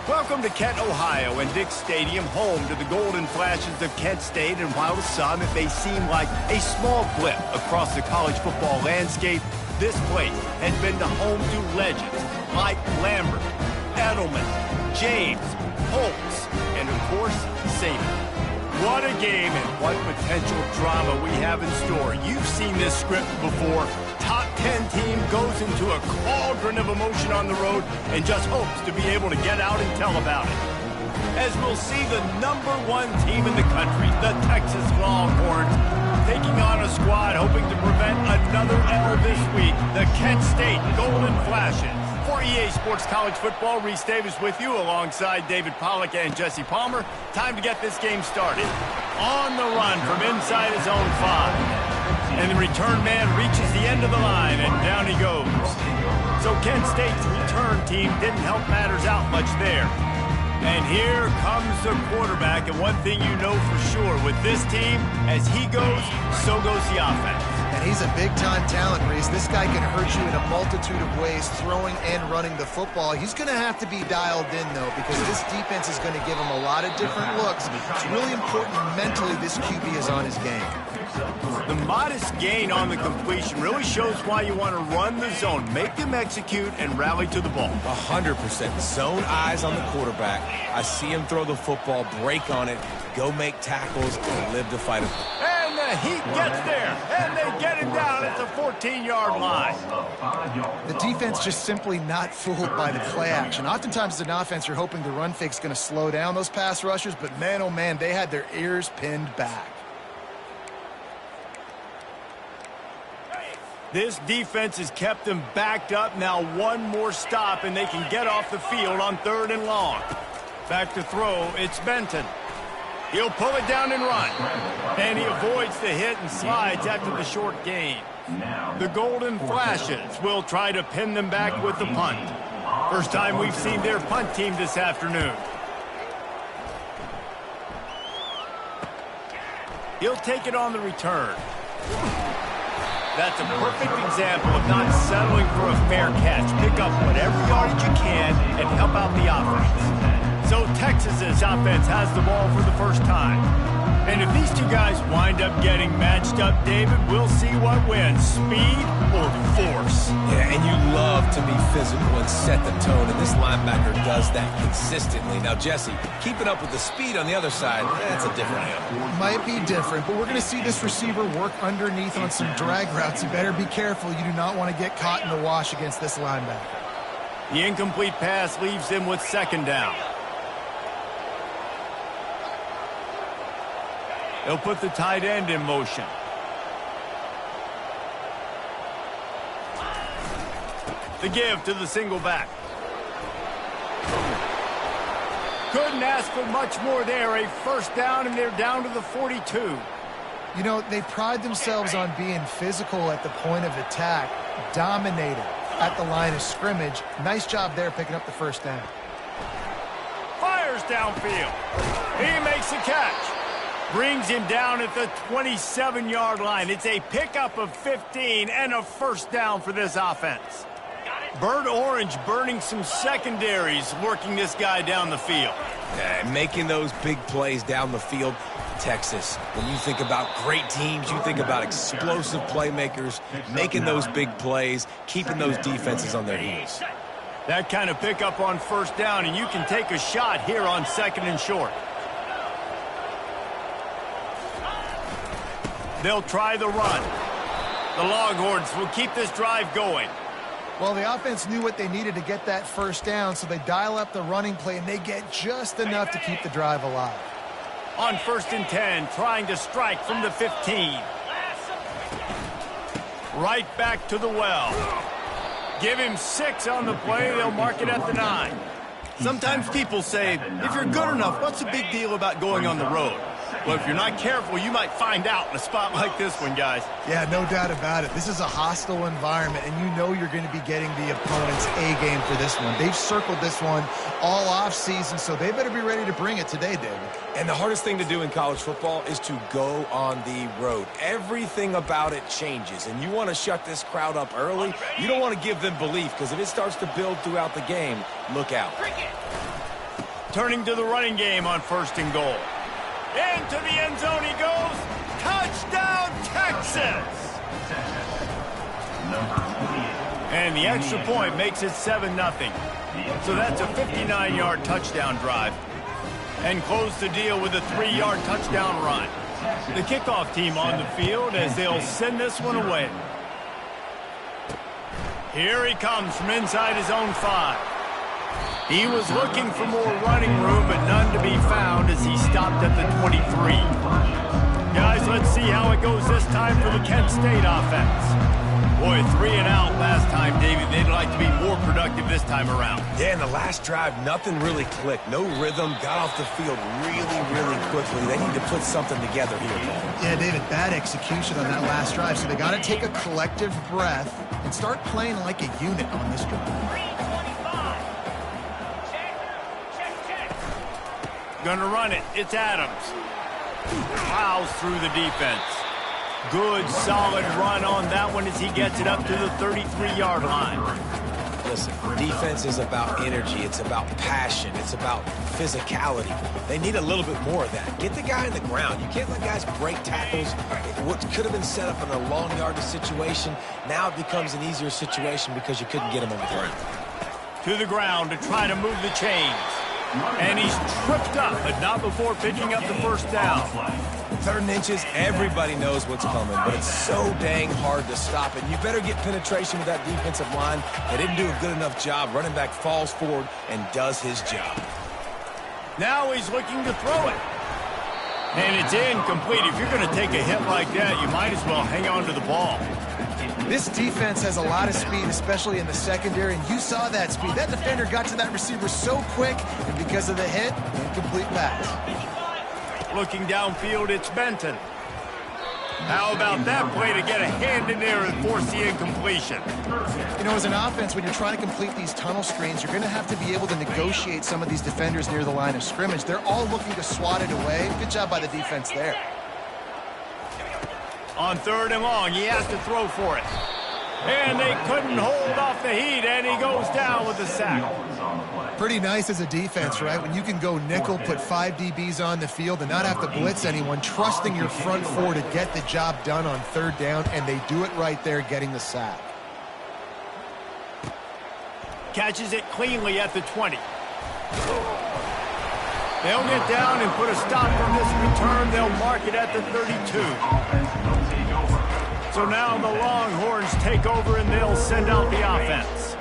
Welcome to Kent, Ohio, and Dick Stadium, home to the Golden Flashes of Kent State. And while to some it may seem like a small blip across the college football landscape, this place has been the home to legends like Lambert, Edelman, James, Holtz, and of course, Saban. What a game and what potential drama we have in store. You've seen this script before. Top 10 team goes into a cauldron of emotion on the road and just hopes to be able to get out and tell about it. As we'll see the #1 team in the country, the Texas Longhorns, taking on a squad hoping to prevent another L this week, the Kent State Golden Flashes. For EA Sports College Football, Reese Davis with you alongside David Pollack and Jesse Palmer. Time to get this game started. On the run from inside his own 5. And the return man reaches the end of the line, and down he goes. So Kent State's return team didn't help matters out much there. And here comes the quarterback, and one thing you know for sure, with this team, as he goes, so goes the offense. And he's a big-time talent, Reese. This guy can hurt you in a multitude of ways, throwing and running the football. He's going to have to be dialed in, though, because this defense is going to give him a lot of different looks. It's really important mentally this QB is on his game. The modest gain on the completion really shows why you want to run the zone. Make them execute and rally to the ball. 100%. Zone eyes on the quarterback. I see him throw the football, break on it, go make tackles, and live to fight it. And the Heat gets there, and they get him down at the 14-yard line. The defense just simply not fooled by the play action. Oftentimes as an offense, you're hoping the run fake's going to slow down those pass rushers, but man, oh man, they had their ears pinned back. This defense has kept them backed up. Now one more stop, and they can get off the field on 3rd and long. Back to throw, it's Benton. He'll pull it down and run. And he avoids the hit and slides after the short gain. The Golden Flashes will try to pin them back with the punt. First time we've seen their punt team this afternoon. He'll take it on the return. That's a perfect example of not settling for a fair catch. Pick up whatever yardage you can and help out the offense. So Texas's offense has the ball for the first time. And if these two guys wind up getting matched up, David, we'll see what wins, speed or force. Yeah, and you love to be physical and set the tone, and this linebacker does that consistently. Now, Jesse, keeping up with the speed on the other side, that's a different animal. Might be different, but we're going to see this receiver work underneath on some drag routes. You better be careful. You do not want to get caught in the wash against this linebacker. The incomplete pass leaves him with 2nd down. They'll put the tight end in motion. The give to the single back. Couldn't ask for much more there. A 1st down, and they're down to the 42. You know, they pride themselves on being physical at the point of attack, dominating at the line of scrimmage. Nice job there picking up the 1st down. Fires downfield. He makes the catch. Brings him down at the 27-yard line. It's a pickup of 15 and a 1st down for this offense. Bird Orange burning some secondaries, working this guy down the field. Yeah, making those big plays down the field. Texas, when you think about great teams, you think about explosive playmakers, making those big plays, keeping those defenses on their heels. That kind of pickup on 1st down, and you can take a shot here on 2nd and short. They'll try the run. The Longhorns will keep this drive going. Well, the offense knew what they needed to get that 1st down, so they dial up the running play, and they get just enough to keep the drive alive. On 1st and 10, trying to strike from the 15. Right back to the well. Give him 6 on the play. They'll mark it at the 9. Sometimes people say, if you're good enough, what's the big deal about going on the road? Well, if you're not careful, you might find out in a spot like this one, guys. Yeah, no doubt about it. This is a hostile environment, and you know you're going to be getting the opponent's A-game for this one. They've circled this one all offseason, so they better be ready to bring it today, David. And the hardest thing to do in college football is to go on the road. Everything about it changes, and you want to shut this crowd up early. You don't want to give them belief, because if it starts to build throughout the game, look out. Turning to the running game on 1st and goal. Into the end zone he goes. Touchdown, Texas! And the extra point makes it 7-0. So that's a 59-yard touchdown drive. And close the deal with a 3-yard touchdown run. The kickoff team on the field as they'll send this one away. Here he comes from inside his own 5. He was looking for more running room, but none to be found as he stopped at the 23. Guys, let's see how it goes this time for the Kent State offense. Boy, 3 and out last time, David. They'd like to be more productive this time around. Yeah, in the last drive, nothing really clicked. No rhythm, got off the field really quickly. They need to put something together here, Paul. Yeah, David, bad execution on that last drive. So they got to take a collective breath and start playing like a unit on this drive. Gonna run it. It's Adams. Plows through the defense. Good, solid run on that one as he gets it up to the 33-yard line. Listen, defense is about energy. It's about passion. It's about physicality. They need a little bit more of that. Get the guy in the ground. You can't let guys break tackles. What could have been set up in a long yardage situation, now it becomes an easier situation because you couldn't get him on the ground. To the ground to try to move the chains. And he's tripped up, but not before picking up the first down. 3rd and inches, everybody knows what's coming, but it's so dang hard to stop it. You better get penetration with that defensive line. They didn't do a good enough job. Running back falls forward and does his job. Now he's looking to throw it. And it's incomplete. If you're going to take a hit like that, you might as well hang on to the ball. This defense has a lot of speed, especially in the secondary, and you saw that speed. That defender got to that receiver so quick, and because of the hit, incomplete pass. Looking downfield, it's Benton. How about that play to get a hand in there and force the incompletion? You know, as an offense, when you're trying to complete these tunnel screens, you're going to have to be able to negotiate some of these defenders near the line of scrimmage. They're all looking to swat it away. Good job by the defense there. On 3rd and long, he has to throw for it. And they couldn't hold off the heat, and he goes down with the sack. Pretty nice as a defense, right? When you can go nickel, put 5 DBs on the field and not have to blitz anyone, trusting your front 4 to get the job done on 3rd down, and they do it right there, getting the sack. Catches it cleanly at the 20. They'll get down and put a stop on this return. They'll mark it at the 32. So now the Longhorns take over and they'll send out the offense.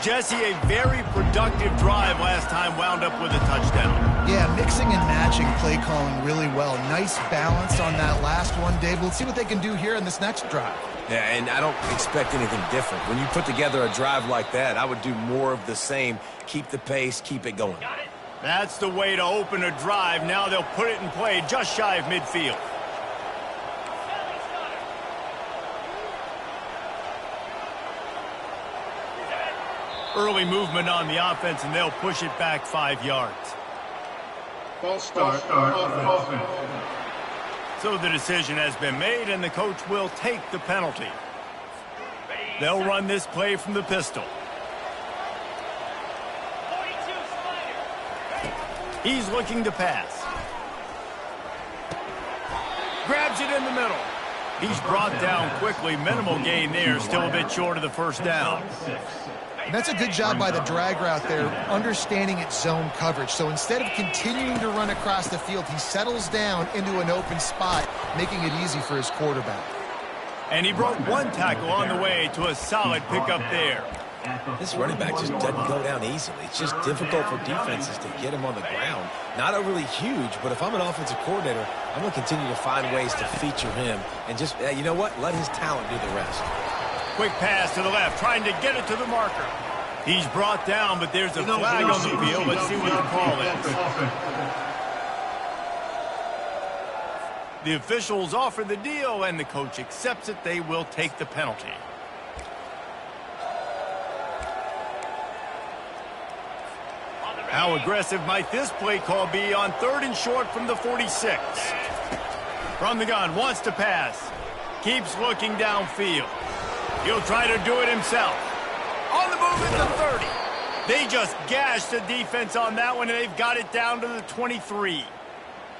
Jesse, a very productive drive last time wound up with a touchdown. Yeah, mixing and matching play calling really well. Nice balance on that last one, Dave. We'll see what they can do here in this next drive. Yeah, and I don't expect anything different. When you put together a drive like that, I would do more of the same. Keep the pace, keep it going. That's the way to open a drive. Now they'll put it in play just shy of midfield. Early movement on the offense, and they'll push it back 5 yards. False start, offense. So the decision has been made, and the coach will take the penalty. They'll run this play from the pistol. He's looking to pass. Grabs it in the middle. He's brought down quickly. Minimal gain there. Still a bit short of the first down. And that's a good job by the drag route there, understanding its zone coverage. So instead of continuing to run across the field, he settles down into an open spot, making it easy for his quarterback. And he broke one tackle on the way to a solid pickup there. This running back just doesn't go down easily. It's just difficult for defenses to get him on the ground. Not overly huge, but if I'm an offensive coordinator, I'm going to continue to find ways to feature him and just, you know what, let his talent do the rest. Quick pass to the left, trying to get it to the marker. He's brought down, but there's a flag on the field. Let's see what the call is. The officials offer the deal, and the coach accepts it. They will take the penalty. How aggressive might this play call be on 3rd and short from the 46? From the gun, wants to pass. Keeps looking downfield. He'll try to do it himself. On the move at the 30. They just gashed the defense on that one, and they've got it down to the 23.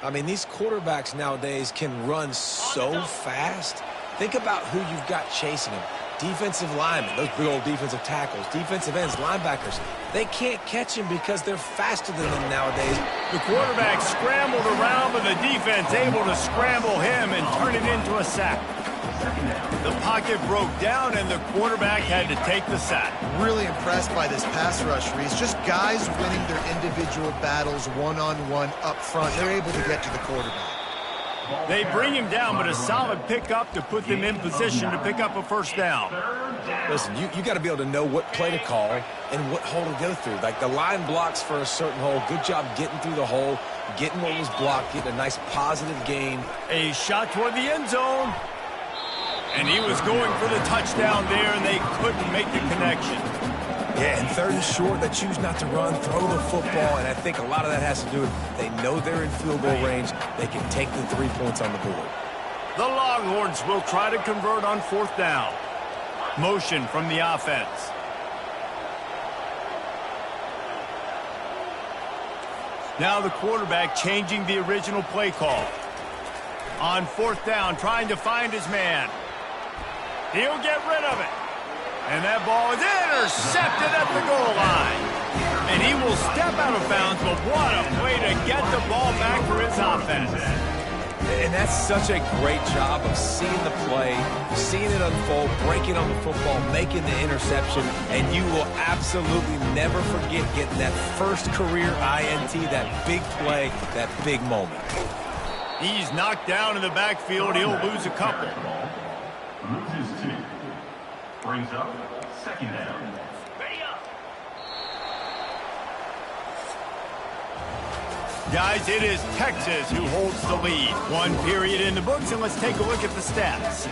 I mean, these quarterbacks nowadays can run so fast. Think about who you've got chasing them. Defensive linemen, those big old defensive tackles, defensive ends, linebackers. They can't catch him because they're faster than them nowadays. The quarterback scrambled around, but the defense able to scramble him and turn it into a sack. The pocket broke down, and the quarterback had to take the sack. Really impressed by this pass rush, Reese. Just guys winning their individual battles one-on-one up front. They're able to get to the quarterback. They bring him down, but a solid pickup to put them in position to pick up a first down. Listen, you got to be able to know what play to call and what hole to go through. Like the line blocks for a certain hole. Good job getting through the hole, getting what was blocked, getting a nice positive gain. A shot toward the end zone. And he was going for the touchdown there, and they couldn't make the connection. Yeah, and third and short, they choose not to run, throw the football, and I think a lot of that has to do with they know they're in field goal range. They can take the 3 points on the board. The Longhorns will try to convert on fourth down. Motion from the offense. Now the quarterback changing the original play call. On fourth down, trying to find his man. He'll get rid of it. And that ball is intercepted at the goal line. And he will step out of bounds, but what a way to get the ball back for his offense. And that's such a great job of seeing the play, seeing it unfold, breaking on the football, making the interception, and you will absolutely never forget getting that first career INT, that big play, that big moment. He's knocked down in the backfield. He'll lose a couple. Loses 2. Brings up second down. Guys, it is Texas who holds the lead. One period in the books, and let's take a look at the stats.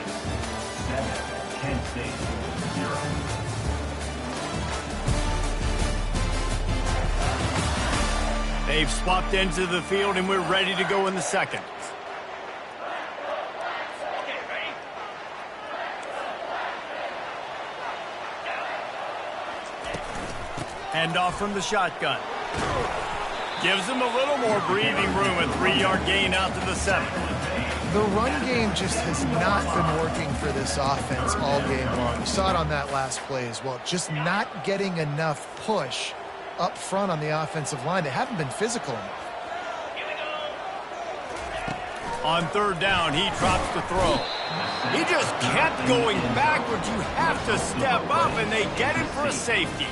7, Kent State 0. They've swapped into the field, and we're ready to go in the second. Handoff from the shotgun. Gives them a little more breathing room. A 3-yard gain out to the 7. The run game just has not been working for this offense all game long. You saw it on that last play as well. Just not getting enough push up front on the offensive line. They haven't been physical enough. On third down, he drops the throw. He just kept going backwards. You have to step up, and they get him for a safety.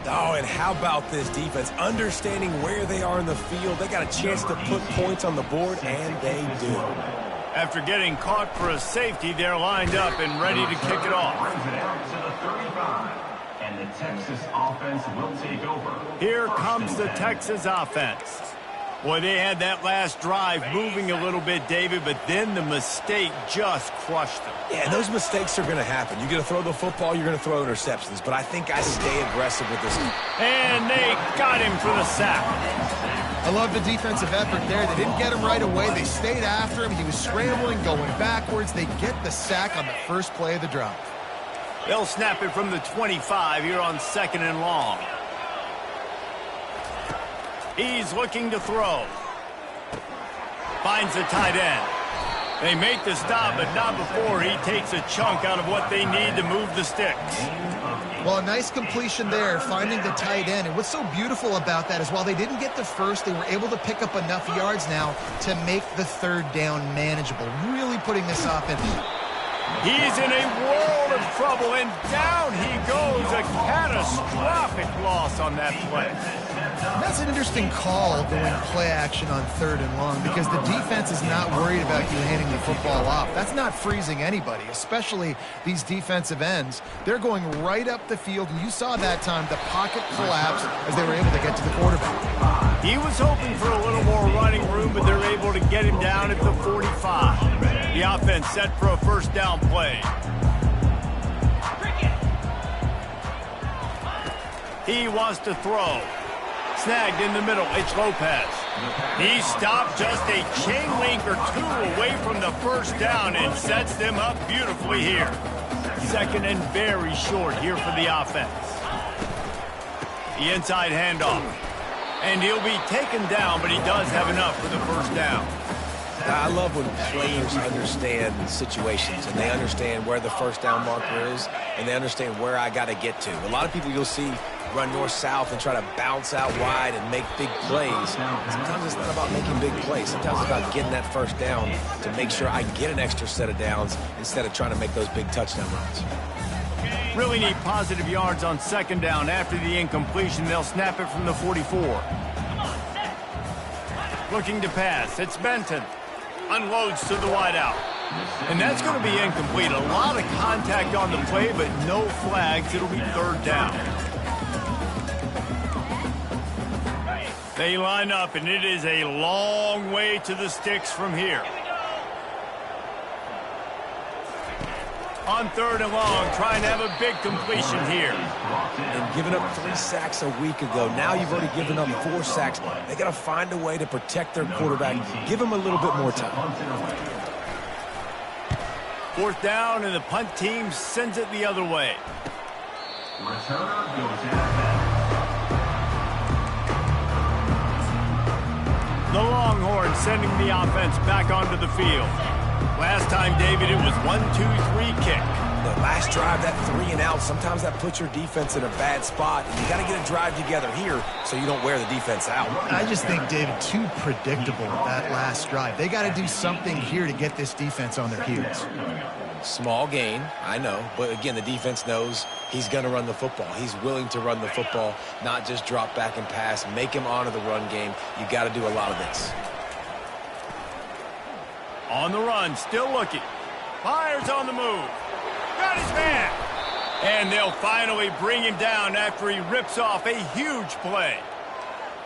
Oh, and how about this defense? Understanding where they are in the field. They got a chance to put points on the board, and they do. After getting caught for a safety, they're lined up and ready to kick it off. Brings it out to the 35. And the Texas offense will take over. Here comes the Texas offense. Boy, they had that last drive moving a little bit, David, but then the mistake just crushed them. Yeah, and those mistakes are going to happen. You're going to throw the football, you're going to throw interceptions, but I think I stay aggressive with this. And they got him for the sack. I love the defensive effort there. They didn't get him right away. They stayed after him. He was scrambling, going backwards. They get the sack on the first play of the drive. They'll snap it from the 25 here on 2nd and long. He's looking to throw. Finds the tight end. They make the stop, but not before he takes a chunk out of what they need to move the sticks. Well, a nice completion there, finding the tight end. And what's so beautiful about that is while they didn't get the first, they were able to pick up enough yards now to make the third down manageable. Really putting this offense. He's in a world of trouble, and down he goes. A catastrophic loss on that play. That's an interesting call going play action on 3rd and long because the defense is not worried about you handing the football off. That's not freezing anybody, especially these defensive ends. They're going right up the field, and you saw that time the pocket collapse as they were able to get to the quarterback. He was hoping for a little more running room, but they're able to get him down at the 45. The offense set for a first down play. He wants to throw. Snagged in the middle, it's Lopez. He stopped just a chain link or two away from the first down and sets them up beautifully here. 2nd and very short here for the offense. The inside handoff. And he'll be taken down, but he does have enough for the first down. I love when players understand situations and they understand where the first down marker is and they understand where I got to get to. A lot of people you'll see run north-south and try to bounce out wide and make big plays. Sometimes it's not about making big plays. Sometimes it's about getting that first down to make sure I get an extra set of downs instead of trying to make those big touchdown runs. Really need positive yards on second down. After the incompletion, they'll snap it from the 44. Looking to pass. It's Benton. Unloads to the wideout. And that's going to be incomplete. A lot of contact on the play, but no flags. It'll be third down. They line up, and it is a long way to the sticks from here. On third and long, trying to have a big completion here. And giving up 3 sacks a week ago. Now you've already given up 4 sacks. They got to find a way to protect their quarterback. Give him a little bit more time. Fourth down, and the punt team sends it the other way. Returner goes halfback. The Longhorns sending the offense back onto the field. Last time, David, it was 1-2-3 kick. The last drive, that 3 and out, sometimes that puts your defense in a bad spot. And you got to get a drive together here so you don't wear the defense out. I just think, David, too predictable that last drive. They got to do something here to get this defense on their heels. Small gain, I know. But, again, the defense knows he's going to run the football. He's willing to run the football, not just drop back and pass. Make him honor the run game. You got to do a lot of this. On the run, still looking. Fires on the move. Got his man. And they'll finally bring him down after he rips off a huge play.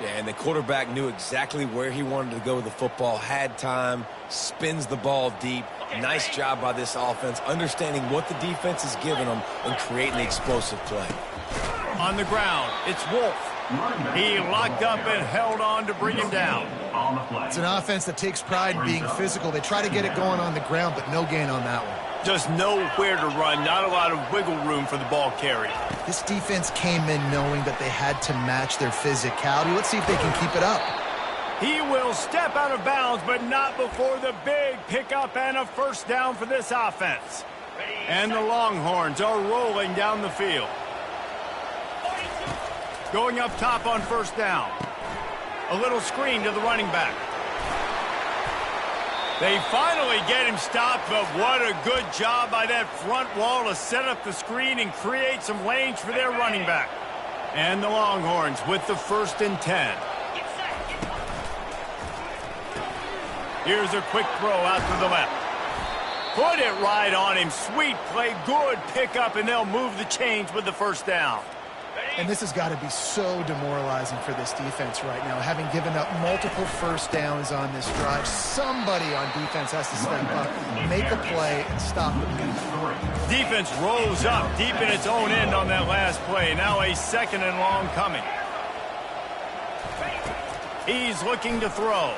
Yeah, and the quarterback knew exactly where he wanted to go with the football, had time, spins the ball deep. Nice job by this offense, understanding what the defense is giving them and creating the explosive play. On the ground, it's Wolf. He locked up and held on to bring him down. It's an offense that takes pride in being physical. They try to get it going on the ground, but no gain on that one. Just nowhere to run, not a lot of wiggle room for the ball carrier. This defense came in knowing that they had to match their physicality. Let's see if they can keep it up. He will step out of bounds, but not before the big pickup and a first down for this offense. And the Longhorns are rolling down the field. Going up top on first down. A little screen to the running back. They finally get him stopped, but what a good job by that front wall to set up the screen and create some lanes for their running back. And the Longhorns with the 1st and 10. Here's a quick throw out to the left. Put it right on him. Sweet play, good pickup, and they'll move the chains with the first down. And this has got to be so demoralizing for this defense right now. Having given up multiple first downs on this drive, somebody on defense has to step up, make a play, and stop the bleed. Defense rose up deep in its own end on that last play. Now a 2nd and long coming. He's looking to throw.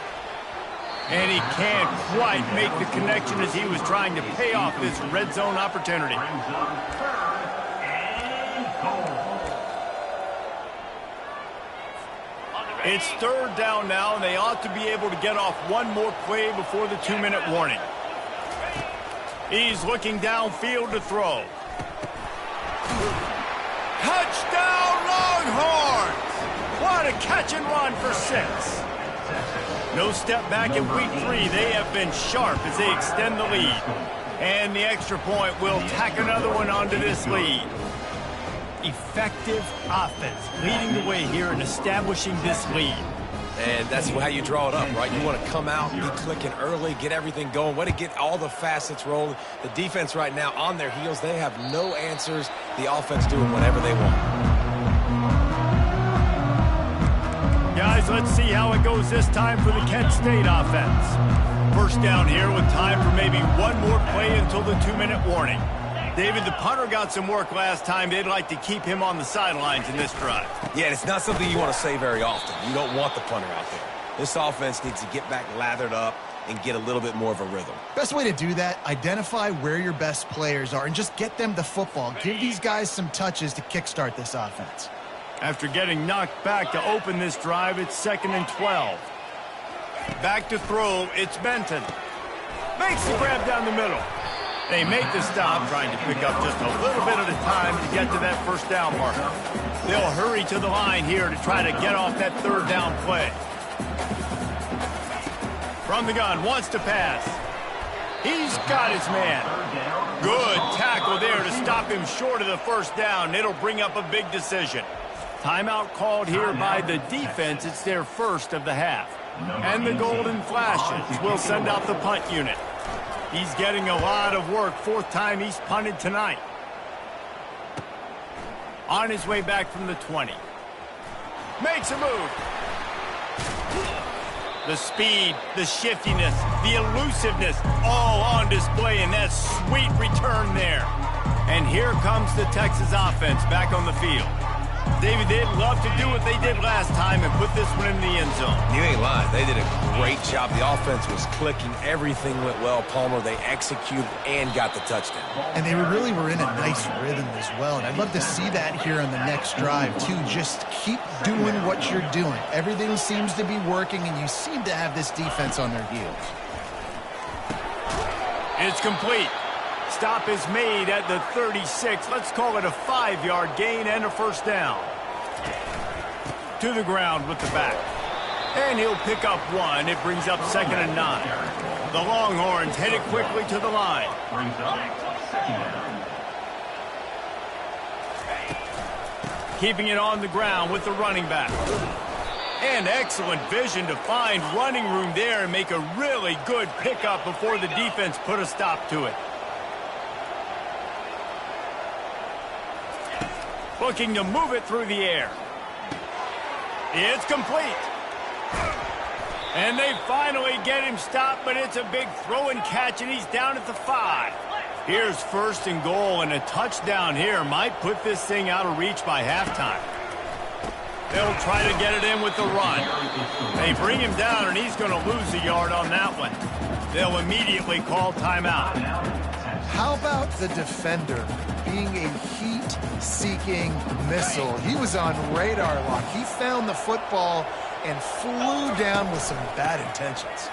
And he can't quite make the connection as he was trying to pay off this red zone opportunity. It's 3rd down now, and they ought to be able to get off one more play before the 2-minute warning. He's looking downfield to throw. Touchdown, Longhorns! What a catch and run for 6. No step back in week 3. They have been sharp as they extend the lead. And the extra point will tack another one onto this lead. Effective offense leading the way here and establishing this lead. And that's how you draw it up, right? You want to come out, be clicking early, get everything going, want to get all the facets rolling. The defense right now on their heels, they have no answers. The offense doing whatever they want. Guys, let's see how it goes this time for the Kent State offense. First down here with time for maybe one more play until the 2-minute warning. David, the punter got some work last time. They'd like to keep him on the sidelines in this drive. Yeah, it's not something you want to say very often. You don't want the punter out there. This offense needs to get back lathered up and get a little bit more of a rhythm. Best way to do that, identify where your best players are and just get them the football. Give these guys some touches to kickstart this offense. After getting knocked back to open this drive, it's 2nd and 12. Back to throw, it's Benton. Makes the grab down the middle. They make the stop, trying to pick up just a little bit at a time to get to that first down marker. They'll hurry to the line here to try to get off that 3rd down play. From the gun, wants to pass. He's got his man. Good tackle there to stop him short of the first down. It'll bring up a big decision. Timeout called here by the defense. It's their first of the half. And the Golden Flashes will send out the punt unit. He's getting a lot of work. 4th time he's punted tonight. On his way back from the 20. Makes a move. The speed, the shiftiness, the elusiveness, all on display in that sweet return there. And here comes the Texas offense back on the field. David, they'd love to do what they did last time and put this one in the end zone. You ain't lying. They did a great job. The offense was clicking. Everything went well. Palmer, they executed and got the touchdown. And they really were in a nice rhythm as well. And I'd love to see that here on the next drive, too. Just keep doing what you're doing. Everything seems to be working, and you seem to have this defense on their heels. It's complete. Stop is made at the 36. Let's call it a 5-yard gain and a first down. To the ground with the back. And he'll pick up 1. It brings up 2nd and 9. The Longhorns headed quickly to the line. Keeping it on the ground with the running back. And excellent vision to find running room there and make a really good pickup before the defense put a stop to it. Looking to move it through the air. It's complete. And they finally get him stopped, but it's a big throw and catch, and he's down at the 5. Here's 1st and goal, and a touchdown here might put this thing out of reach by halftime. They'll try to get it in with the run. They bring him down, and he's going to lose a yard on that one. They'll immediately call timeout. How about the defender being a heat-seeking missile? He was on radar lock. He found the football and flew down with some bad intentions.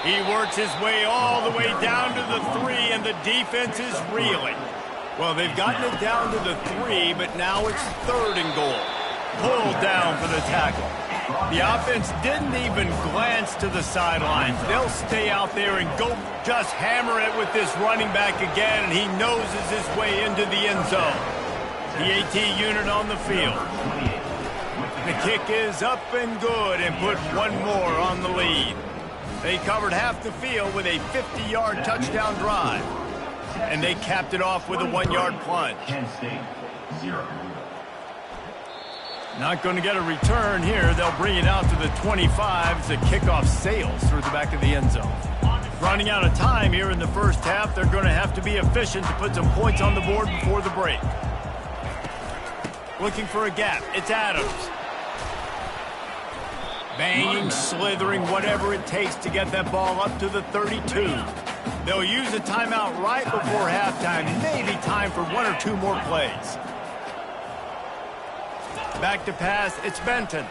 He works his way all the way down to the 3, and the defense is reeling. Well, they've gotten it down to the 3, but now it's 3rd and goal. Pulled down for the tackle. The offense didn't even glance to the sidelines. They'll stay out there and go just hammer it with this running back again, and he noses his way into the end zone. The AT unit on the field. The kick is up and good and put 1 more on the lead. They covered half the field with a 50-yard touchdown drive, and they capped it off with a 1-yard plunge. Kent State, 0. Not going to get a return here. They'll bring it out to the 25 as the kickoff sails through the back of the end zone. Running out of time here in the first half. They're going to have to be efficient to put some points on the board before the break. Looking for a gap. It's Adams. Banging, slithering, whatever it takes to get that ball up to the 32. They'll use a timeout right before halftime. Maybe time for 1 or 2 more plays. Back to pass, it's Benton.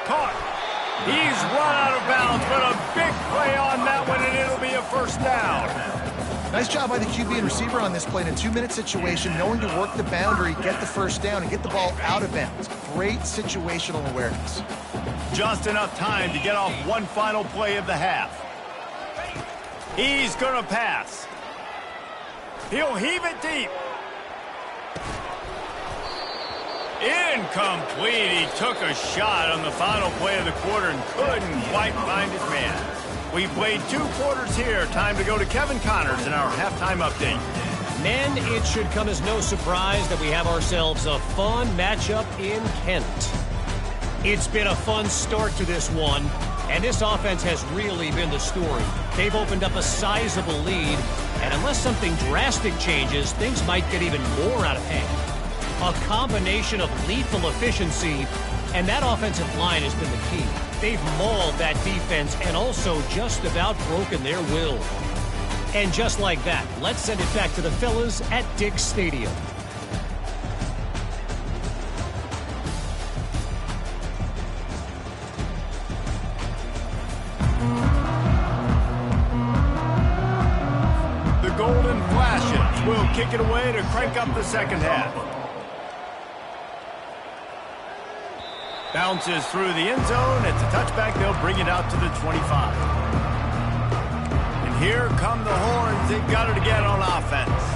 Caught. He's run out of bounds, but a big play on that one, and it'll be a first down. Nice job by the QB and receiver on this play in a 2-minute situation, knowing to work the boundary, get the first down, and get the ball out of bounds. Great situational awareness. Just enough time to get off one final play of the half. He's going to pass. He'll heave it deep. Incomplete. He took a shot on the final play of the quarter and couldn't quite find his man. We played 2 quarters here. Time to go to Kevin Connors in our halftime update. Men, it should come as no surprise that we have ourselves a fun matchup in Kent. It's been a fun start to this one, and this offense has really been the story. They've opened up a sizable lead, and unless something drastic changes, things might get even more out of hand. A combination of lethal efficiency, and that offensive line has been the key. They've mauled that defense and also just about broken their will. And just like that, let's send it back to the fellas at Dick's Stadium. kick it away to crank up the second half. Bounces through the end zone. It's a touchback. They'll bring it out to the 25. And here come the horns. They've got it again on offense.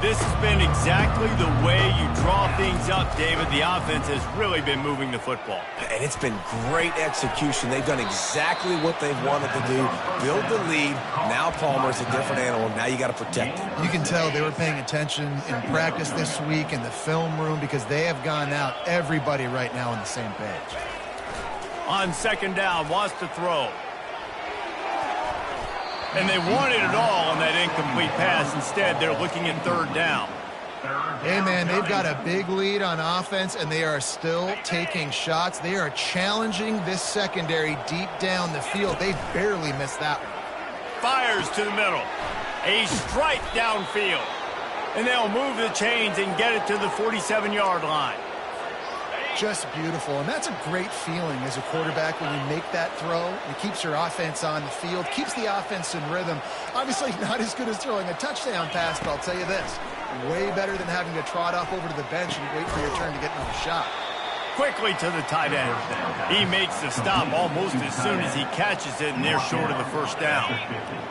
This has been exactly the way you draw things up, David. The offense has really been moving the football. And it's been great execution. They've done exactly what they've wanted to do. Build the lead. Now Palmer's a different animal. Now you got to protect it. You can tell they were paying attention in practice this week in the film room because they have gone out, everybody right now on the same page. On second down, wants to throw. And they wanted it all on that incomplete pass. Instead, they're looking at third down. Hey, man, they've got a big lead on offense, and they are still taking shots. They are challenging this secondary deep down the field. They barely missed that one. Fires to the middle. A strike downfield. And they'll move the chains and get it to the 47-yard line. Just beautiful, and that's a great feeling as a quarterback when you make that throw. It keeps your offense on the field, keeps the offense in rhythm. Obviously not as good as throwing a touchdown pass, but I'll tell you this, way better than having to trot off over to the bench and wait for your turn to get another shot. Quickly to the tight end. He makes the stop almost as soon as he catches it, and they're short of the first down.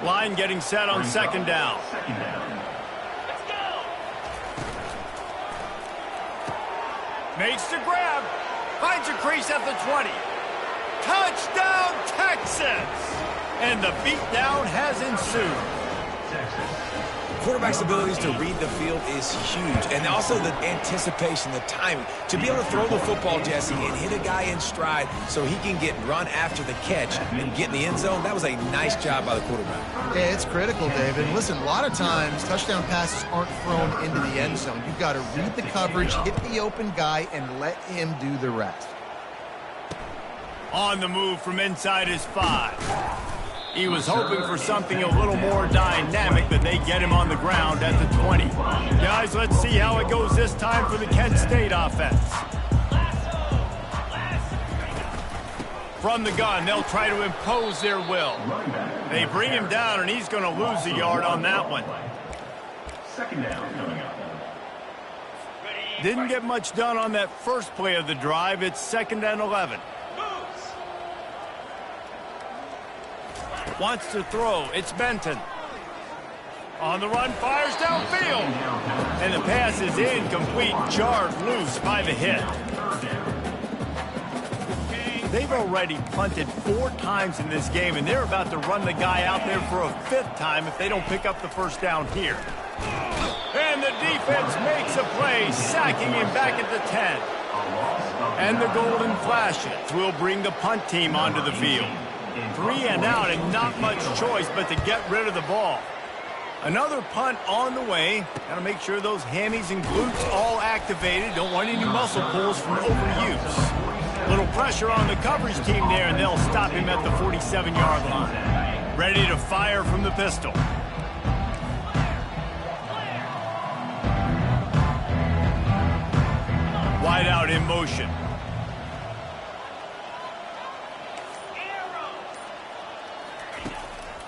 Line getting set on second down. Makes the grab. Finds a crease at the 20. Touchdown, Texas! And the beatdown has ensued. Quarterback's abilities to read the field is huge. And also the anticipation, the timing. To be able to throw the football, Jesse, and hit a guy in stride so he can get run after the catch and get in the end zone, that was a nice job by the quarterback. Yeah, it's critical, David. Listen, a lot of times touchdown passes aren't thrown into the end zone. You've got to read the coverage, hit the open guy, and let him do the rest. On the move from inside his 5. He was hoping for something a little more dynamic, but they get him on the ground at the 20. Guys, let's see how it goes this time for the Kent State offense. From the gun, they'll try to impose their will. They bring him down, and he's going to lose a yard on that one. Second down coming up. Didn't get much done on that first play of the drive. It's 2nd and 11. Wants to throw. It's Benton. On the run, fires downfield. And the pass is incomplete, jarred loose by the hit. They've already punted 4 times in this game, and they're about to run the guy out there for a 5th time if they don't pick up the first down here. And the defense makes a play, sacking him back at the 10. And the Golden Flashes will bring the punt team onto the field. 3 and out, and not much choice but to get rid of the ball. Another punt on the way. Got to make sure those hammies and glutes all activated. Don't want any muscle pulls from overuse. Little pressure on the coverage team there, and they'll stop him at the 47-yard line. Ready to fire from the pistol. Wide out in motion.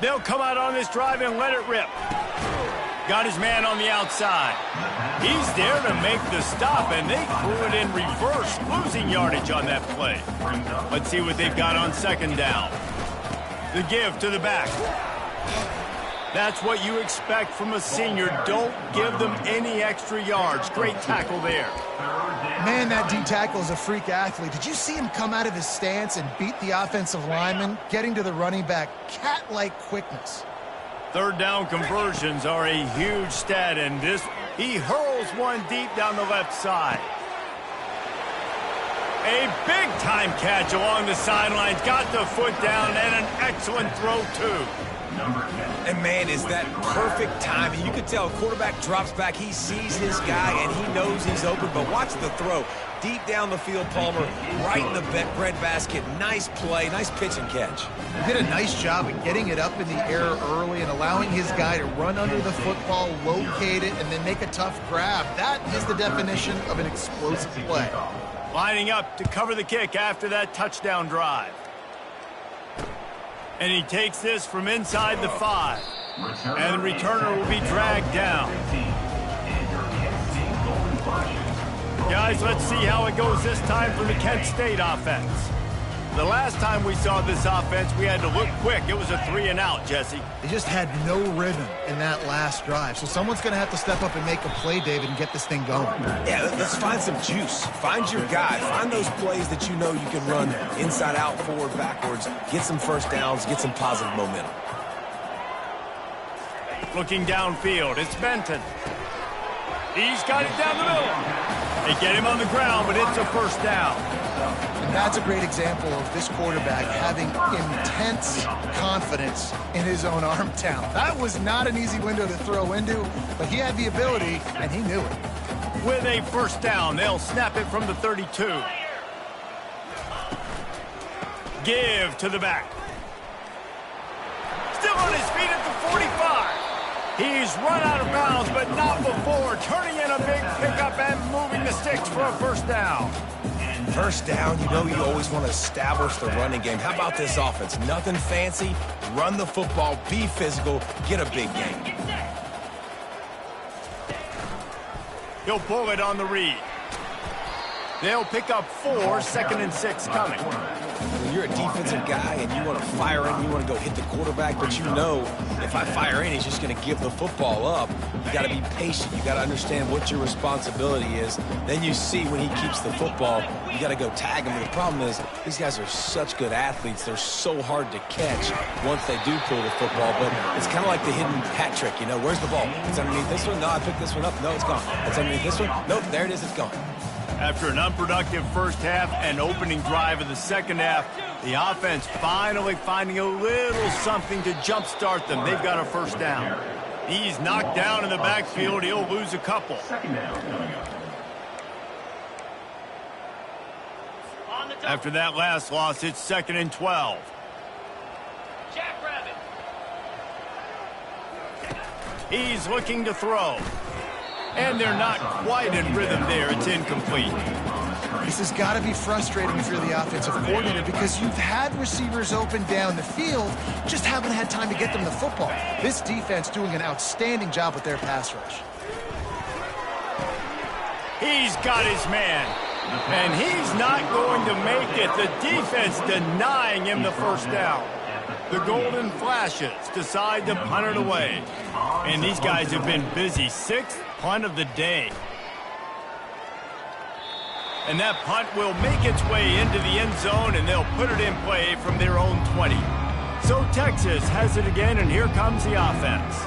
They'll come out on this drive and let it rip. Got his man on the outside. He's there to make the stop, and they threw it in reverse, losing yardage on that play. Let's see what they've got on second down. The give to the back. That's what you expect from a senior. Don't give them any extra yards. Great tackle there. Man, that D tackle is a freak athlete. Did you see him come out of his stance and beat the offensive lineman, getting to the running back? Cat-like quickness. Third down conversions are a huge stat in this. He hurls one deep down the left side. A big-time catch along the sidelines. Got the foot down, and an excellent throw, too. And, man, is that perfect timing. You can tell quarterback drops back. He sees his guy, and he knows he's open. But watch the throw. Deep down the field, Palmer, right in the breadbasket. Nice play, nice pitch and catch. He did a nice job of getting it up in the air early and allowing his guy to run under the football, locate it, and then make a tough grab. That is the definition of an explosive play. Lining up to cover the kick after that touchdown drive. And he takes this from inside the 5. And the returner will be dragged down. Guys, let's see how it goes this time for the Kent State offense. The last time we saw this offense, we had to look quick. It was a 3-and-out, Jesse. They just had no rhythm in that last drive. So someone's going to have to step up and make a play, David, and get this thing going. Yeah, let's find some juice. Find your guy. Find those plays that you know you can run inside out, forward, backwards. Get some first downs. Get some positive momentum. Looking downfield, it's Benton. He's got it down the middle. They get him on the ground, but it's a first down. And that's a great example of this quarterback having intense confidence in his own arm talent. That was not an easy window to throw into, but he had the ability, and he knew it. With a first down, they'll snap it from the 32. Give to the back. Still on his feet at the 45. He's run out of bounds, but not before turning in a big pickup and moving the sticks for a first down. First down, you know you always want to establish the running game. How about this offense? Nothing fancy. Run the football, be physical, get a big game. He'll pull it on the read. They'll pick up 4, 2nd and 6 coming. When you're a defensive guy and you want to fire in, you want to go hit the quarterback, but you know if I fire in, he's just going to give the football up. You got to be patient. You got to understand what your responsibility is. Then you see when he keeps the football, you got to go tag him. And the problem is these guys are such good athletes. They're so hard to catch once they do pull the football, but it's kind of like the hidden hat trick. You know, where's the ball? It's underneath this one. No, I picked this one up. No, it's gone. It's underneath this one. Nope, there it is. It's gone. After an unproductive first half and opening drive of the second half, the offense finally finding a little something to jumpstart them. They've got a first down. He's knocked down in the backfield. He'll lose a couple. After that last loss, it's 2nd and 12. Jackrabbit. He's looking to throw. And they're not quite in rhythm there. It's incomplete. This has got to be frustrating if you're the offensive coordinator because you've had receivers open down the field, just haven't had time to get them the football. This defense doing an outstanding job with their pass rush. He's got his man. And he's not going to make it. The defense denying him the first down. The Golden Flashes decide to punt it away. And these guys have been busy. 6th punt of the day. And that punt will make its way into the end zone, and they'll put it in play from their own 20. So Texas has it again, and here comes the offense.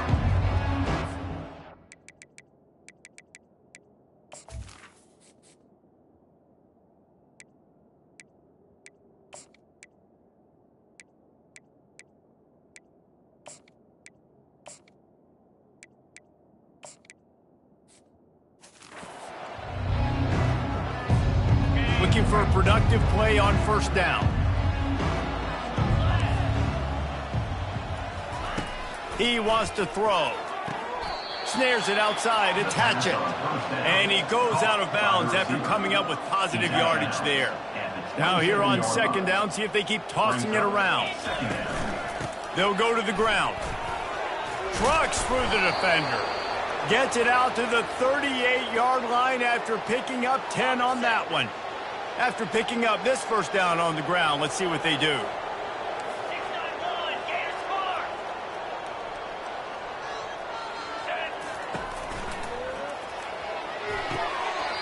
Looking for a productive play on first down. He wants to throw. Snares it outside. It's Hatchett. And he goes out of bounds after coming up with positive yardage there. Now here on second down, see if they keep tossing it around. They'll go to the ground. Trucks through the defender. Gets it out to the 38-yard line after picking up 10 on that one. After picking up this first down on the ground, let's see what they do.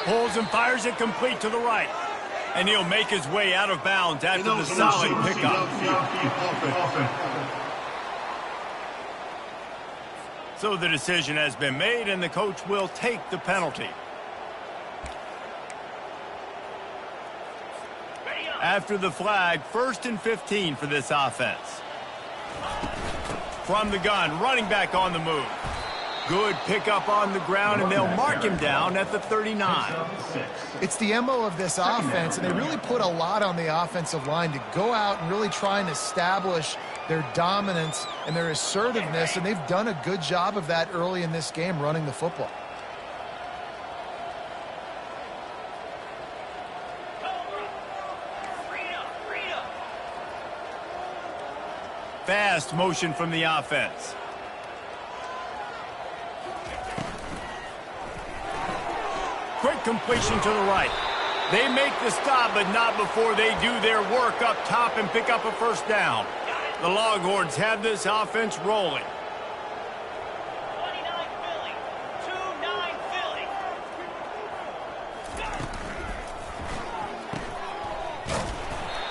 Pulls and fires it complete to the right. And he'll make his way out of bounds after the solid pickup. So the decision has been made, and the coach will take the penalty. After the flag, 1st and 15 for this offense. From the gun, running back on the move. Good pickup on the ground, and they'll mark him down at the 39. It's the MO of this offense, and they really put a lot on the offensive line to go out and really try and establish their dominance and their assertiveness, and they've done a good job of that early in this game, running the football. Fast motion from the offense. Quick completion to the right. They make the stop, but not before they do their work up top and pick up a first down. The Longhorns have this offense rolling. 29 Philly. 2-9 Philly.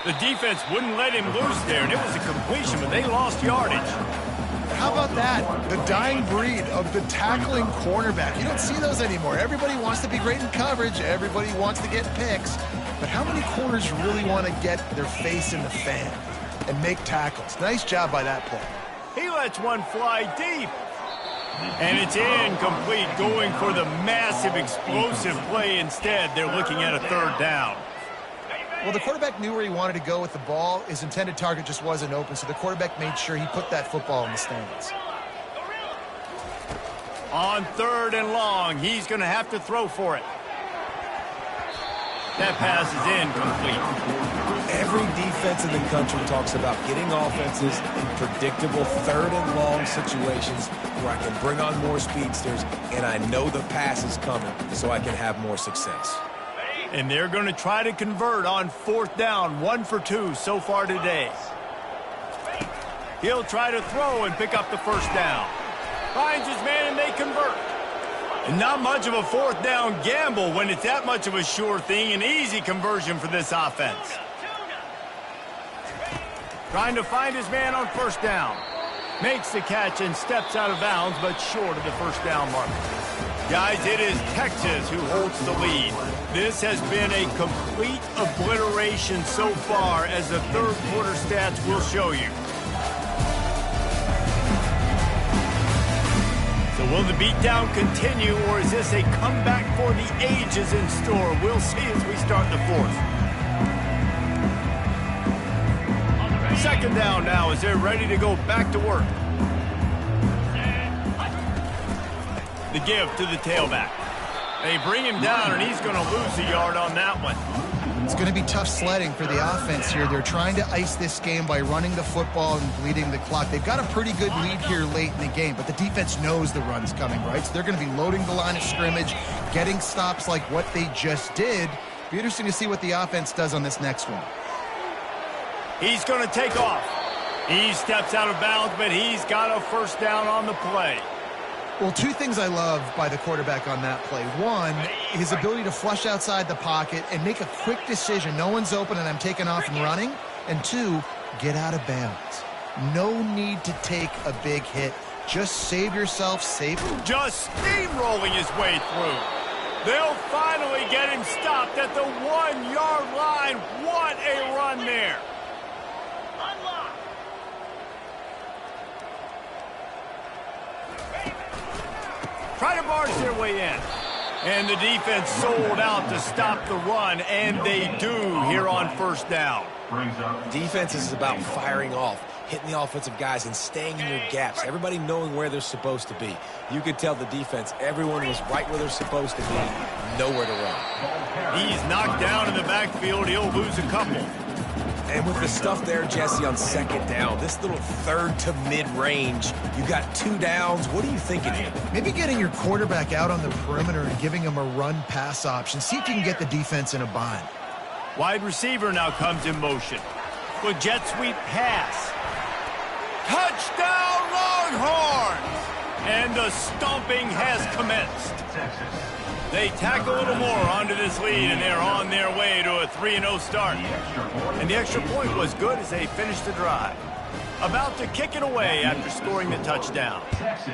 The defense wouldn't let him loose there, and it was a completion, but they lost yardage. How about that? The dying breed of the tackling cornerback. You don't see those anymore. Everybody wants to be great in coverage. Everybody wants to get picks. But how many corners really want to get their face in the fan and make tackles? Nice job by that play. He lets one fly deep. And it's incomplete, going for the massive, explosive play instead. They're looking at a third down. Well, the quarterback knew where he wanted to go with the ball. His intended target just wasn't open, so the quarterback made sure he put that football in the stands. On third and long, he's going to have to throw for it. That pass is incomplete. Every defense in the country talks about getting offenses in predictable third and long situations where I can bring on more speedsters and I know the pass is coming so I can have more success. And they're going to try to convert on fourth down, 1 for 2 so far today. He'll try to throw and pick up the first down. Finds his man and they convert. And not much of a fourth down gamble when it's that much of a sure thing. An easy conversion for this offense. Trying to find his man on first down. Makes the catch and steps out of bounds, but short of the first down mark. Guys, it is Texas who holds the lead. This has been a complete obliteration so far, as the third quarter stats will show you. So will the beatdown continue, or is this a comeback for the ages in store? We'll see as we start the fourth. Second down now as they're ready to go back to work. The give to the tailback. They bring him down, and he's going to lose a yard on that one. It's going to be tough sledding for the offense here. They're trying to ice this game by running the football and bleeding the clock. They've got a pretty good lead here late in the game, but the defense knows the run's coming, right? So they're going to be loading the line of scrimmage, getting stops like what they just did. Be interesting to see what the offense does on this next one. He's going to take off. He steps out of bounds, but he's got a first down on the play. Well, two things I love by the quarterback on that play. One, his ability to flush outside the pocket and make a quick decision. No one's open and I'm taking off and running. And two, get out of bounds. No need to take a big hit. Just save yourself safely. Just steamrolling his way through. They'll finally get him stopped at the 1-yard line. What a run there. Try to barge their way in. And the defense sold out to stop the run, and they do here on first down. Defense is about firing off, hitting the offensive guys and staying in your gaps, everybody knowing where they're supposed to be. You could tell the defense, everyone was right where they're supposed to be, nowhere to run. He's knocked down in the backfield. He'll lose a couple. And with the stuff there, Jesse, on second down, this little third to mid-range, you got 2 downs. What are you thinking here? Maybe getting your quarterback out on the perimeter and giving him a run-pass option. See if you can get the defense in a bind. Wide receiver now comes in motion. With jet sweep pass. Touchdown Longhorns! And the stomping has commenced. They tack a little more onto this lead, and they're on their way to a 3-0 start. And the extra point was good as they finished the drive. About to kick it away after scoring the touchdown. Texas,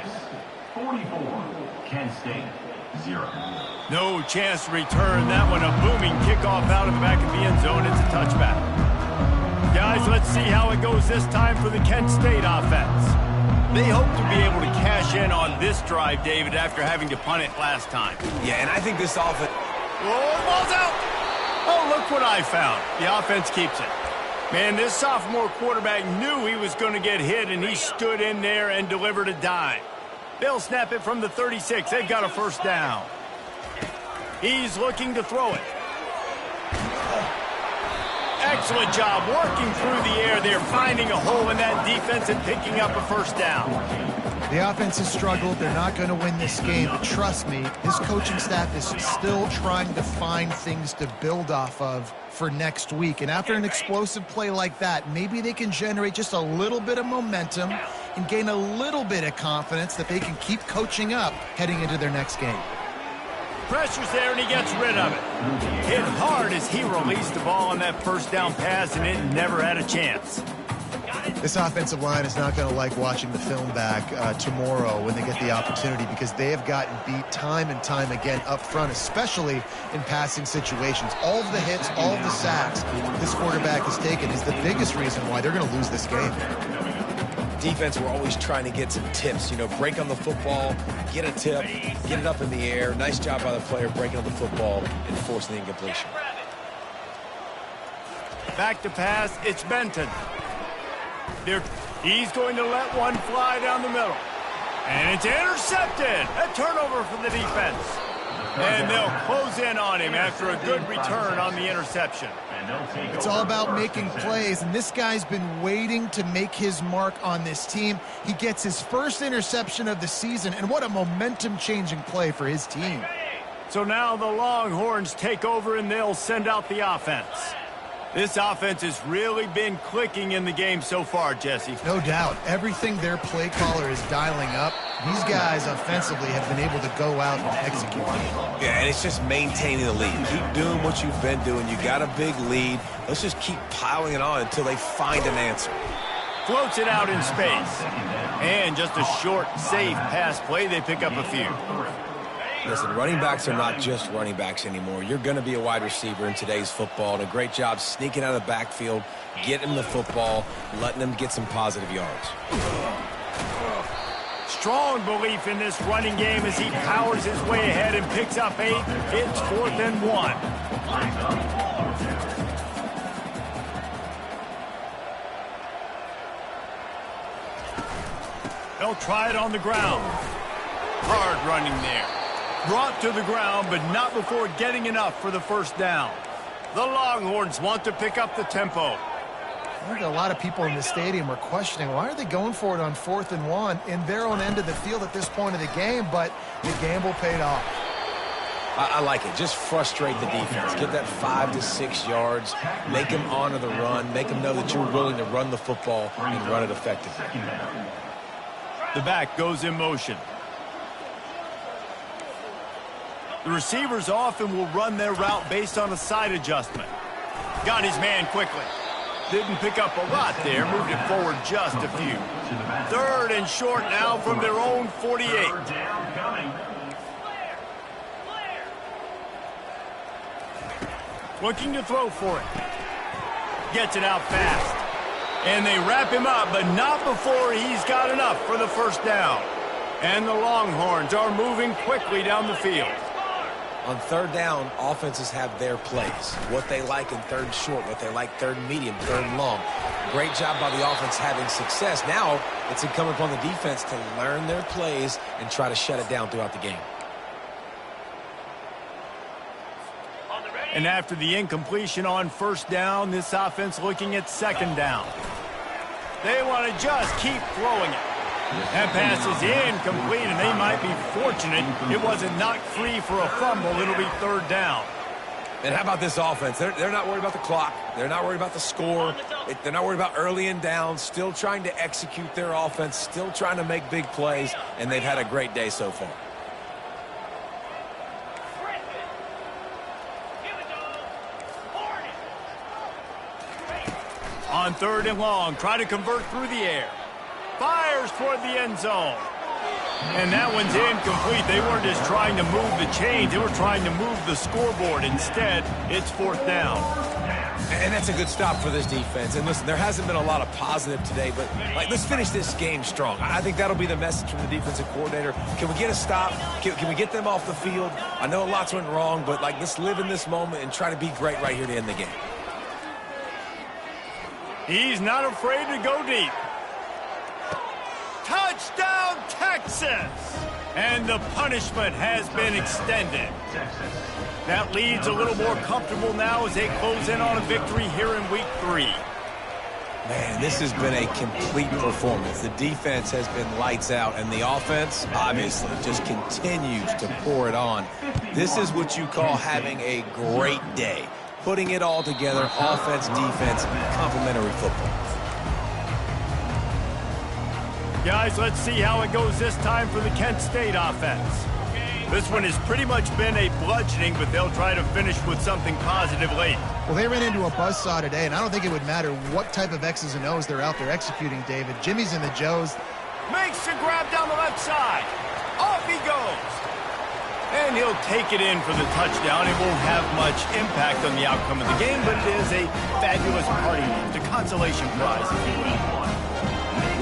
44. Kent State, 0. No chance to return that one. A booming kickoff out of the back of the end zone. It's a touchback. Guys, let's see how it goes this time for the Kent State offense. They hope to be able to cash in on this drive, David, after having to punt it last time. Yeah, and I think this offense... Oh, the ball's out! Oh, look what I found. The offense keeps it. Man, this sophomore quarterback knew he was going to get hit, and he stood in there and delivered a dime. They'll snap it from the 36. They've got a first down. He's looking to throw it. Excellent job working through the air. They're finding a hole in that defense and picking up a first down. The offense has struggled. They're not going to win this game. But trust me, this coaching staff is still trying to find things to build off of for next week. And after an explosive play like that, maybe they can generate just a little bit of momentum and gain a little bit of confidence that they can keep coaching up heading into their next game. Pressure's there, and he gets rid of it. Hit hard as he released the ball on that first down pass, and it never had a chance. This offensive line is not going to like watching the film back tomorrow when they get the opportunity, because they have gotten beat time and time again up front, especially in passing situations. All of the hits, all of the sacks this quarterback has taken is the biggest reason why they're going to lose this game. Defense, we're always trying to get some tips. You know, break on the football, get a tip, get it up in the air. Nice job by the player breaking on the football and forcing the incompletion. Back to pass, it's Benton. He's going to let one fly down the middle. And it's intercepted. A turnover for the defense. And they'll close in on him after a good return on the interception. It's all about making plays, and this guy's been waiting to make his mark on this team. He gets his first interception of the season, and what a momentum-changing play for his team. So now the Longhorns take over, and they'll send out the offense. This offense has really been clicking in the game so far, Jesse. No doubt. Everything their play caller is dialing up, these guys offensively have been able to go out and execute. Yeah, and it's just maintaining the lead. Keep doing what you've been doing. You got a big lead. Let's just keep piling it on until they find an answer. Floats it out in space. And just a short, safe pass play. They pick up a few. Listen, running backs are not just running backs anymore. You're going to be a wide receiver in today's football, and a great job sneaking out of the backfield, getting them the football, letting them get some positive yards. Strong belief in this running game as he powers his way ahead and picks up 8. It's 4th and 1. They'll try it on the ground. Hard running there. Brought to the ground, but not before getting enough for the first down. The Longhorns want to pick up the tempo. I think a lot of people in the stadium are questioning, why are they going for it on 4th and 1 in their own end of the field at this point of the game, but the gamble paid off. I like it. Just frustrate the defense. Get that 5 to 6 yards. Make them honor the run. Make them know that you're willing to run the football and run it effectively. The back goes in motion. The receivers often will run their route based on a side adjustment. Got his man quickly. Didn't pick up a lot there. Moved it forward just a few. 3rd and short now from their own 48. Looking to throw for it. Gets it out fast. And they wrap him up, but not before he's got enough for the first down. And the Longhorns are moving quickly down the field. On 3rd down, offenses have their plays. What they like in 3rd short, what they like 3rd medium, 3rd long. Great job by the offense having success. Now it's incumbent upon the defense to learn their plays and try to shut it down throughout the game. And after the incompletion on 1st down, this offense looking at 2nd down. They want to just keep throwing it. That pass is incomplete, and they might be fortunate it wasn't knocked free for a fumble. It'll be 3rd down. And how about this offense? They're not worried about the clock. They're not worried about the score. They're not worried about early and down. Still trying to execute their offense. Still trying to make big plays, and they've had a great day so far. On 3rd and long, try to convert through the air. Fires toward the end zone. And that one's incomplete. They weren't just trying to move the chains. They were trying to move the scoreboard. Instead, it's 4th down. And that's a good stop for this defense. And listen, there hasn't been a lot of positive today, but let's finish this game strong. I think that'll be the message from the defensive coordinator. Can we get a stop? Can we get them off the field? I know lots went wrong, but let's live in this moment and try to be great right here to end the game. He's not afraid to go deep. Touchdown, Texas! And the punishment has been extended. That lead's a little more comfortable now as they close in on a victory here in Week 3. Man, this has been a complete performance. The defense has been lights out, and the offense, obviously, just continues to pour it on. This is what you call having a great day. Putting it all together, offense, defense, complementary football. Guys, let's see how it goes this time for the Kent State offense. This one has pretty much been a bludgeoning, but they'll try to finish with something positive late. Well, they ran into a buzzsaw today, and I don't think it would matter what type of X's and O's they're out there executing, David. Jimmy's in the Joes. Makes the grab down the left side. Off he goes. And he'll take it in for the touchdown. It won't have much impact on the outcome of the game, but it is a fabulous party gift, a consolation prize, if you will.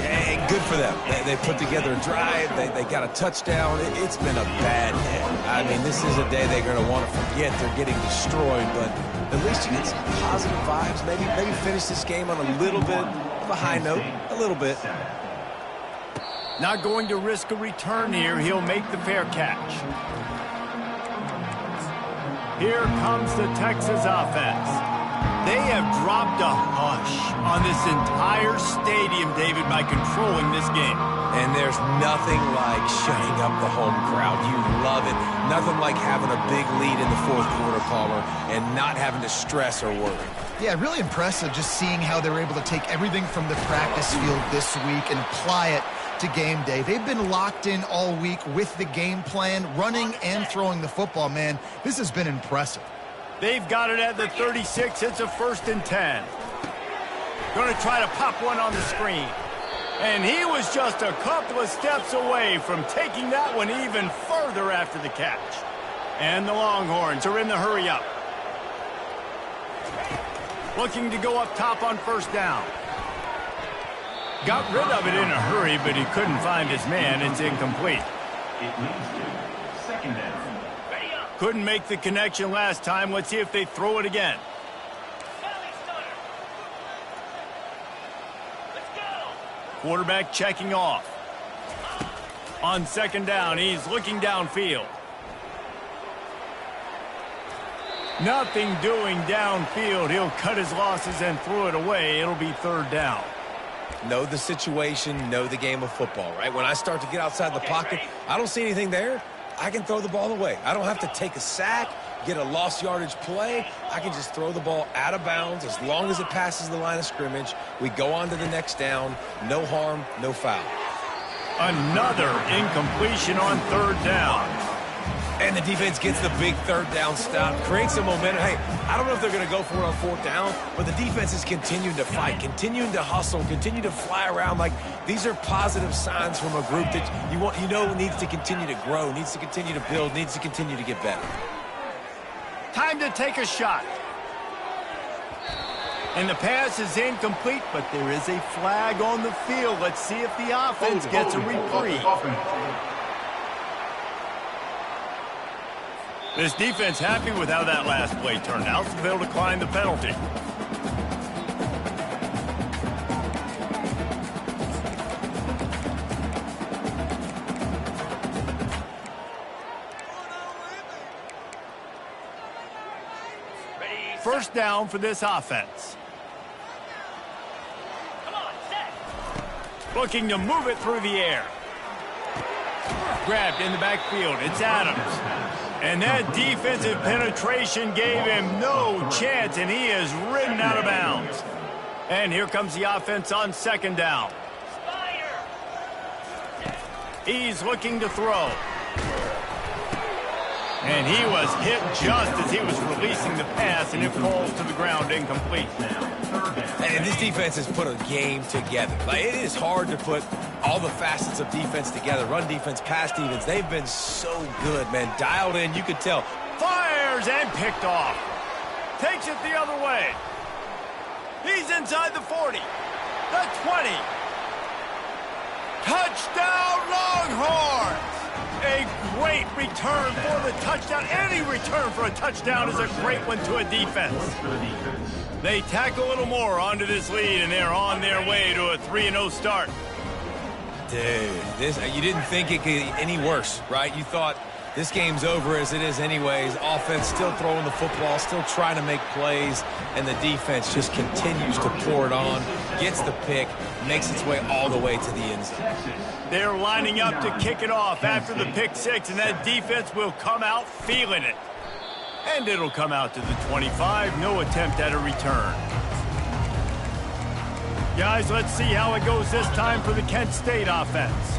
Yeah, good for them. They put together a drive. They got a touchdown. It's been a bad day. I mean, this is a day they're going to want to forget. They're getting destroyed, but at least you get some positive vibes. Maybe finish this game on a little bit of a high note, a little bit. Not going to risk a return here. He'll make the fair catch. Here comes the Texas offense. They have dropped a hush on this entire stadium, David, by controlling this game. And there's nothing like shutting up the home crowd. You love it. Nothing like having a big lead in the fourth quarter, Palmer, and not having to stress or worry. Yeah, really impressive just seeing how they were able to take everything from the practice field this week and apply it to game day. They've been locked in all week with the game plan, running and throwing the football, man. This has been impressive. They've got it at the 36. It's a 1st and 10. Going to try to pop one on the screen. And he was just a couple of steps away from taking that one even further after the catch. And the Longhorns are in the hurry up. Looking to go up top on 1st down. Got rid of it in a hurry, but he couldn't find his man. It's incomplete. It leads to 2nd down. Couldn't make the connection last time. Let's see if they throw it again. Quarterback checking off. On 2nd down, he's looking downfield. Nothing doing downfield. He'll cut his losses and throw it away. It'll be 3rd down. Know the situation, know the game of football, right? When I start to get outside the pocket, I don't see anything there. I can throw the ball away. I don't have to take a sack, get a lost yardage play. I can just throw the ball out of bounds as long as it passes the line of scrimmage. We go on to the next down. No harm, no foul. Another incompletion on 3rd down. And the defense gets the big 3rd down stop, creates some momentum. Hey, I don't know if they're going to go for it on 4th down, but the defense is continuing to fight, continuing to hustle, continue to fly around. Like, these are positive signs from a group that you know needs to continue to grow, needs to continue to build, needs to continue to get better. Time to take a shot. And the pass is incomplete, but there is a flag on the field. Let's see if the offense gets a reprieve. This defense happy with how that last play turned out, so they'll decline the penalty. First down for this offense. Looking to move it through the air. Grabbed in the backfield. It's Adams. And that defensive penetration gave him no chance, and he is ridden out of bounds. And here comes the offense on 2nd down. He's looking to throw. And he was hit just as he was releasing the pass, and it falls to the ground incomplete. And this defense has put a game together. Like, it is hard to put all the facets of defense together. Run defense, pass defense. They've been so good, man. Dialed in, you could tell. Fires and picked off. Takes it the other way. He's inside the 40. The 20. Touchdown Longhorns! A great return for the touchdown. Any return for a touchdown is a great one to a defense. They tack a little more onto this lead, and they're on their way to a 3-0 start. Dude, you didn't think it could get any worse, right? You thought this game's over as it is anyways. Offense still throwing the football, still trying to make plays, and the defense just continues to pour it on. gets the pick, makes its way all the way to the end zone. They're lining up to kick it off after the pick six, and that defense will come out feeling it. And it'll come out to the 25. No attempt at a return. Guys, let's see how it goes this time for the Kent State offense.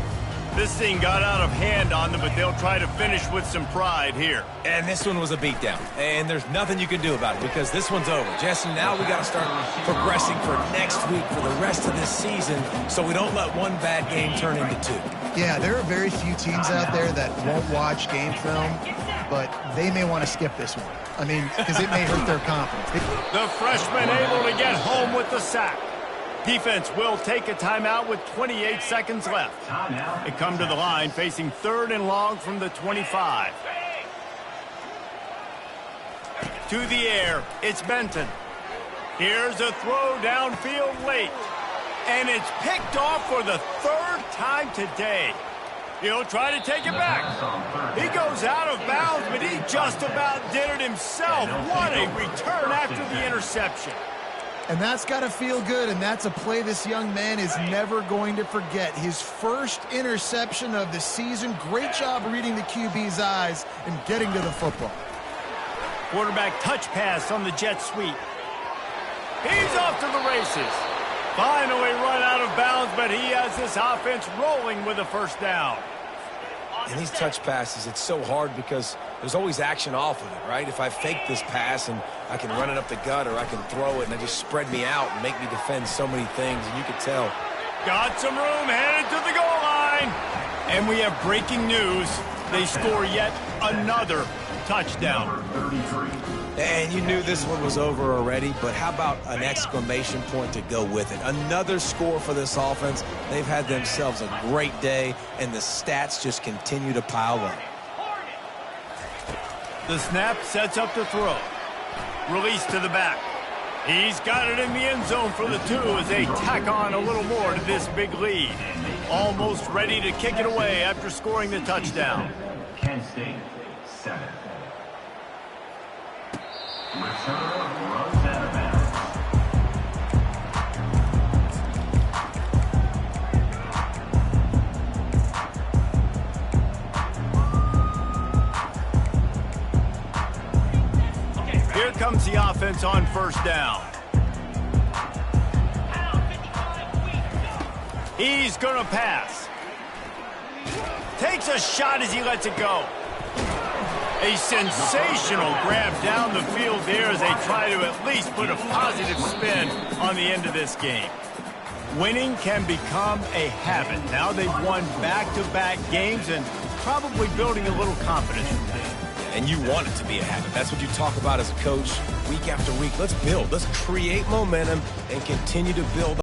This thing got out of hand on them, but they'll try to finish with some pride here. And this one was a beatdown. And there's nothing you can do about it because this one's over. Jesse, now we got to start progressing for next week for the rest of this season so we don't let one bad game turn into two. Yeah, there are very few teams out there that won't watch game film, but they may want to skip this one. I mean, because it may hurt their confidence. The freshman able to get home with the sack. Defense will take a timeout with 28 seconds left. They come to the line facing 3rd and long from the 25. To the air, it's Benton. Here's a throw downfield late. And it's picked off for the 3rd time today. He'll try to take it back. He goes out of bounds, but he just about did it himself. What a return after the interception. And that's got to feel good, and that's a play this young man is never going to forget. His first interception of the season. Great job reading the QB's eyes and getting to the football. Quarterback touch pass on the jet sweep. He's off to the races. Finally run out of bounds, but he has this offense rolling with a first down. In these touch passes, it's so hard because there's always action off of it, right? If I fake this pass and I can run it up the gut or I can throw it and it just spread me out and make me defend so many things, and you can tell. Got some room, headed to the goal line. And we have breaking news. They score yet another touchdown. And you knew this one was over already, but how about an exclamation point to go with it? Another score for this offense. They've had themselves a great day, and the stats just continue to pile up. The snap sets up to throw. Release to the back. He's got it in the end zone for the 2 as they tack on a little more to this big lead. Almost ready to kick it away after scoring the touchdown. Kent State, 7. Return runs out of bounds. Here comes the offense on first down. He's going to pass. Takes a shot as he lets it go. A sensational grab down the field there as they try to at least put a positive spin on the end of this game. Winning can become a habit. Now they've won back-to-back games and probably building a little confidence from that. And you want it to be a habit. That's what you talk about as a coach week after week. Let's build. Let's create momentum and continue to build